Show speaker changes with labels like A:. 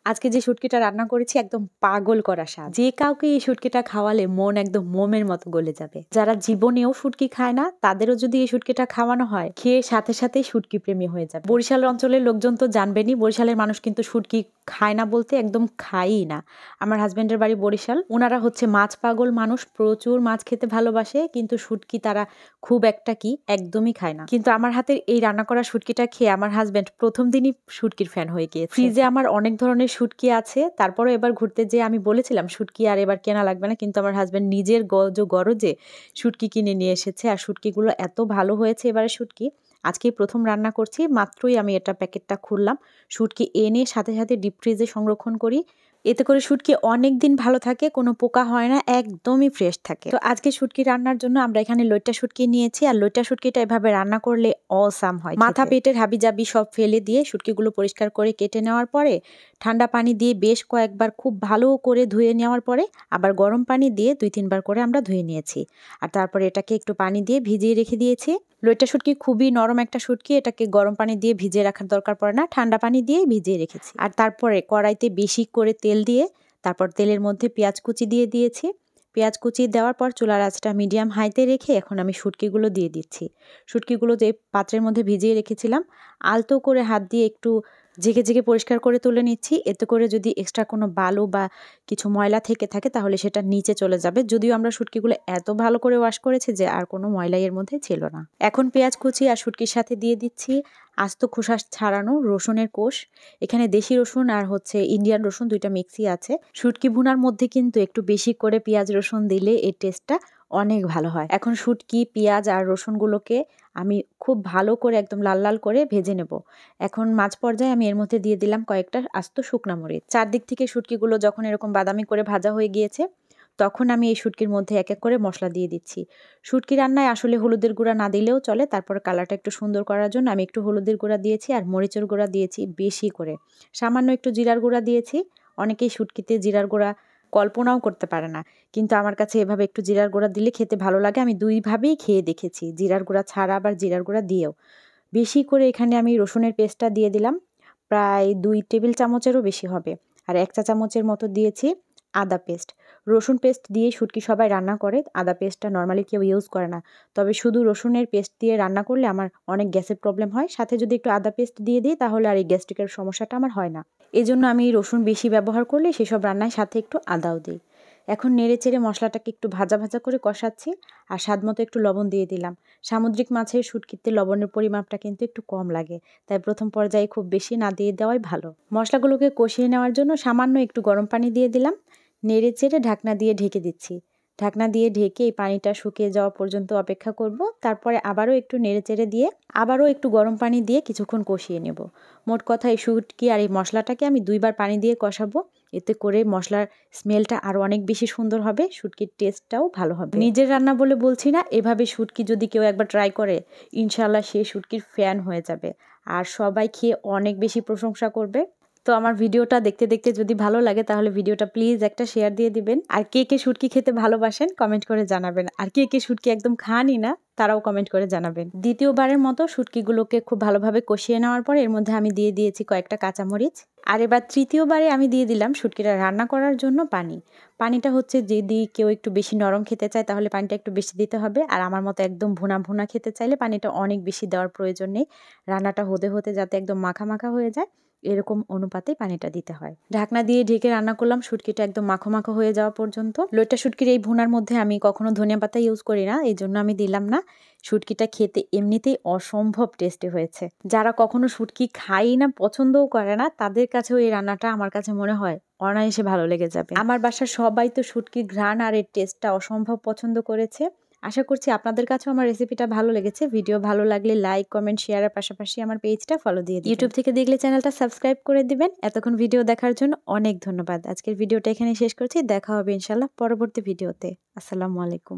A: আজকে যে শুটকিটা রান্না করেছি একদম পাগল করা স্বাদ। যে কাউকে এই শুটকিটা খাওয়ালে মন একদম মোমের মতো গলে যাবে। যারা জীবনেও শুটকি খায় না তাদেরও যদি এই শুটকিটা খাওয়ানো হয় খেয়ে সাথে সাথেই শুটকি প্রেমী হয়ে যাবে। বরিশাল অঞ্চলের লোকজন তো জানবেনই, বরিশালের মানুষ কিন্তু শুটকি খায় না বলতে একদম খায়ই না। আমার হাজবেন্ডের বাড়ি বরিশাল, ওনারা হচ্ছে মাছ পাগল মানুষ, প্রচুর মাছ খেতে ভালোবাসে, কিন্তু শুটকি তারা খুব একটা একদমই খায় না। কিন্তু আমার হাতের এই রান্না করা শুটকিটা খেয়ে আমার হাজবেন্ড প্রথম দিনই শুটকির ফ্যান হয়ে গিয়েছে। ফ্রিজে আমার অনেক ধরনের শুটকি আছে, তারপরে এবার ঘুরতে যেয়ে আমি বলেছিলাম শুটকি আর এবার কেনা লাগবে না, কিন্তু আমার হাজবেন্ড নিজের গরজে শুটকি কিনে নিয়ে এসেছে। আর শুটকিগুলো এত ভালো হয়েছে এবারে শুটকি, আজকেই প্রথম রান্না করছি, মাত্রই আমি এটা প্যাকেটটা খুললাম। শুটকি এনে সাথে সাথে ডিপ ফ্রিজে সংরক্ষণ করি, এতে করে শুটকি অনেক দিন ভালো থাকে, কোনো পোকা হয় না, একদমই ফ্রেশ থাকে। তো আজকে শুটকি রান্নার জন্য আমরা এখানে লইট্টা শুটকি নিয়েছি, আর লইট্টা শুটকিটা এভাবে রান্না করলে অসাম হয়। মাথা পেটের হাবিজাবি সব ফেলে দিয়ে শুটকিগুলো পরিষ্কার করে কেটে নেওয়ার পরে ঠান্ডা পানি দিয়ে বেশ কয়েকবার খুব ভালো করে ধুয়ে নেওয়ার পরে আবার গরম পানি দিয়ে 2-3 বার করে আমরা ধুয়ে নিয়েছি। আর তারপরে এটাকে একটু পানি দিয়ে ভিজিয়ে রেখে দিয়েছি। লইট্টা শুটকি খুবই নরম একটা শুটকি, এটাকে গরম পানি দিয়ে ভিজিয়ে রাখার দরকার পড়ে না, ঠান্ডা পানি দিয়েই ভিজিয়ে রেখেছি। আর তারপরে কড়াইতে বেশি করে তেল দিয়ে তারপর তেলের মধ্যে পেঁয়াজ কুচি দিয়ে দিয়েছি। পেঁয়াজ কুচি দেওয়ার পর চুলার আঁচটা মিডিয়াম হাইতে রেখে এখন আমি শুটকিগুলো দিয়ে দিচ্ছি। শুটকিগুলো যে পাত্রের মধ্যে ভিজিয়ে রেখেছিলাম আলতো করে হাত দিয়ে একটু ঝেঁকে পরিষ্কার করে তুলে নিচ্ছি। এতে করে যদি এক্সট্রা কোনো বালু বা কিছু ময়লা থেকে থাকে তাহলে সেটা নিচে চলে যাবে। যদিও আমরা শুটকিগুলো এত ভালো করে ওয়াশ করেছি যে আর কোনো ময়লা এর মধ্যে ছিল না। এখন পেঁয়াজ কুচি আর শুটকির সাথে দিয়ে দিচ্ছি আস্ত খোসা ছাড়ানো রসুনের কোষ। এখানে দেশি রসুন আর হচ্ছে ইন্ডিয়ান রসুন দুইটা মিক্সই আছে। শুটকি ভুনার মধ্যে কিন্তু একটু বেশি করে পেঁয়াজ রসুন দিলে এর টেস্টটা অনেক ভালো হয়। এখন শুটকি, পেঁয়াজ আর রসুনগুলোকে আমি খুব ভালো করে একদম লাল লাল করে ভেজে নেব। এখন মাঝ পর্যায়ে আমি এর মধ্যে দিয়ে দিলাম কয়েকটা আস্ত শুকনা মরিচ। চারদিক থেকে শুটকিগুলো যখন এরকম বাদামি করে ভাজা হয়ে গিয়েছে তখন আমি এই শুটকির মধ্যে এক এক করে মশলা দিয়ে দিচ্ছি। শুটকি রান্নায় আসলে হলুদের গুঁড়া না দিলেও চলে, তারপর কালারটা একটু সুন্দর করার জন্য আমি একটু হলুদের গুঁড়া দিয়েছি আর মরিচের গুঁড়া দিয়েছি বেশি করে। সামান্য একটু জিরার গুঁড়া দিয়েছি। অনেকেই শুটকিতে জিরার গুঁড়া কল্পনাও করতে পারে না, কিন্তু আমার কাছে এভাবে একটু জিরার গুঁড়া দিলে খেতে ভালো লাগে। আমি দুইভাবেই খেয়ে দেখেছি, জিরার গুঁড়া ছাড়া আবার জিরার গুঁড়া দিয়েও। বেশি করে এখানে আমি রসুনের পেস্টটা দিয়ে দিলাম, প্রায় 2 টেবিল চামচেরও বেশি হবে। আর 1 চা চামচের মতো দিয়েছি আদা পেস্ট। রসুন পেস্ট দিয়ে শুটকি সবাই রান্না করে, আদা পেস্টটা নর্মালি কেউ ইউজ করে না। তবে শুধু রসুনের পেস্ট দিয়ে রান্না করলে আমার অনেক গ্যাসের প্রবলেম হয়, সাথে যদি একটু আদা পেস্ট দিয়ে দিই তাহলে আর এই গ্যাস্ট্রিকের সমস্যাটা আমার হয় না। এজন্য আমি রসুন বেশি ব্যবহার করলে সেসব রান্নায় সাথে একটু আদাও দিই। এখন নেড়ে চেড়ে মশলাটাকে একটু ভাজা ভাজা করে কষাচ্ছি আর স্বাদমতো একটু লবণ দিয়ে দিলাম। সামুদ্রিক মাছের শুটকিতে লবণের পরিমাপটা কিন্তু একটু কম লাগে, তাই প্রথম পর্যায়ে খুব বেশি না দিয়ে দেওয়াই ভালো। মশলাগুলোকে কষিয়ে নেওয়ার জন্য সামান্য একটু গরম পানি দিয়ে দিলাম, নেড়ে চেড়ে ঢাকনা দিয়ে ঢেকে দিচ্ছি। ঢাকনা দিয়ে ঢেকে এই পানিটা শুকিয়ে যাওয়া পর্যন্ত অপেক্ষা করব। তারপরে আবারও একটু নেড়ে চেড়ে দিয়ে আবারও একটু গরম পানি দিয়ে কিছুক্ষণ কষিয়ে নেব। মোট কথা এই শুটকি আর এই মশলাটাকে আমি 2 বার পানি দিয়ে কষাবো, এতে করে মশলার স্মেলটা আরও অনেক বেশি সুন্দর হবে, শুটকির টেস্টটাও ভালো হবে। নিজের রান্না বলে বলছি না, এভাবে শুটকি যদি কেউ একবার ট্রাই করে ইনশাল্লাহ সে শুটকির ফ্যান হয়ে যাবে আর সবাই খেয়ে অনেক বেশি প্রশংসা করবে। তো আমার ভিডিওটা দেখতে দেখতে যদি ভালো লাগে তাহলে ভিডিওটা প্লিজ একটা শেয়ার দিয়ে দিবেন। আর কে কে শুটকি খেতে ভালোবাসেন কমেন্ট করে জানাবেন, আর কে কে শুটকি একদম খানই না তারাও কমেন্ট করে জানাবেন। দ্বিতীয়বারের মতো শুটকিগুলোকে খুব ভালোভাবে কষিয়ে নেওয়ার পর এর মধ্যে আমি দিয়ে দিয়েছি কয়েকটা কাঁচামরিচ। আর এবার তৃতীয়বারে আমি দিয়ে দিলাম শুটকিটা রান্না করার জন্য পানি। পানিটা হচ্ছে যদি কেউ একটু বেশি নরম খেতে চায় তাহলে পানিটা একটু বেশি দিতে হবে, আর আমার মতো একদম ভুনা ভুনা খেতে চাইলে পানিটা অনেক বেশি দেওয়ার প্রয়োজন নেই। রান্নাটা হতে হতে যাতে একদম মাখা মাখা হয়ে যায় এরকম অনুপাতে পানিটা দিতে হয়। ঢাকনা দিয়ে ঢেকে রান্না করলাম শুটকিটা একদম মাখো মাখো হয়ে যাওয়া পর্যন্ত। লইট্টা শুটকির এই ভুনার মধ্যে আমি কখনো ধনিয়া পাতা ইউজ করি না, এই জন্য আমি দিলাম না। শুটকিটা খেতে এমনিতেই অসম্ভব টেস্টি হয়েছে। যারা কখনো শুটকি খাই না, পছন্দও করে না, তাদের কাছেও এই রান্নাটা আমার কাছে মনে হয় অনায়াসে ভালো লেগে যাবে। আমার বাসার সবাই তো শুটকির ঘ্রাণ আর এর টেস্টটা অসম্ভব পছন্দ করেছে। আশা করছি আপনাদের কাছেও আমার রেসিপিটা ভালো লেগেছে। ভিডিও ভালো লাগলে লাইক, কমেন্ট, শেয়ারের পাশাপাশি আমার পেজটা ফলো দিয়ে দিন। ইউটিউব থেকে দেখলে চ্যানেলটা সাবস্ক্রাইব করে দিবেন। এতক্ষণ ভিডিও দেখার জন্য অনেক ধন্যবাদ। আজকের ভিডিওটা এখানে শেষ করছি, দেখা হবে ইনশাল্লাহ পরবর্তী ভিডিওতে। আসসালামু আলাইকুম।